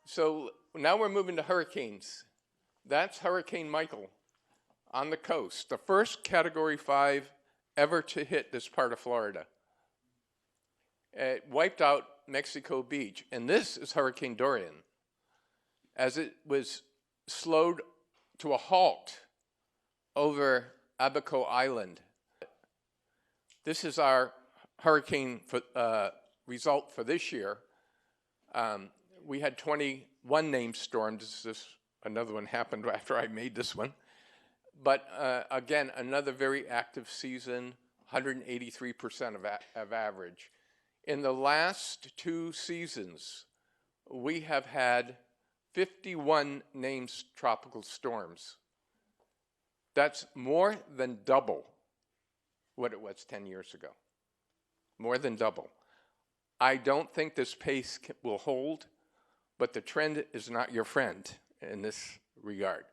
So now we're moving to hurricanes. That's Hurricane Michael on the coast, the first Category 5 ever to hit this part of Florida. It wiped out Mexico Beach. And this is Hurricane Dorian. As it was slowed to a halt over Abaco Island. This is our hurricane result for this year. We had 21 named storms. Another one happened after I made this one. But again, another very active season, 183% of average. In the last 2 seasons, we have had 51 named tropical storms. That's more than double what it was 10 years ago. More than double. I don't think this pace will hold, but the trend is not your friend in this regard.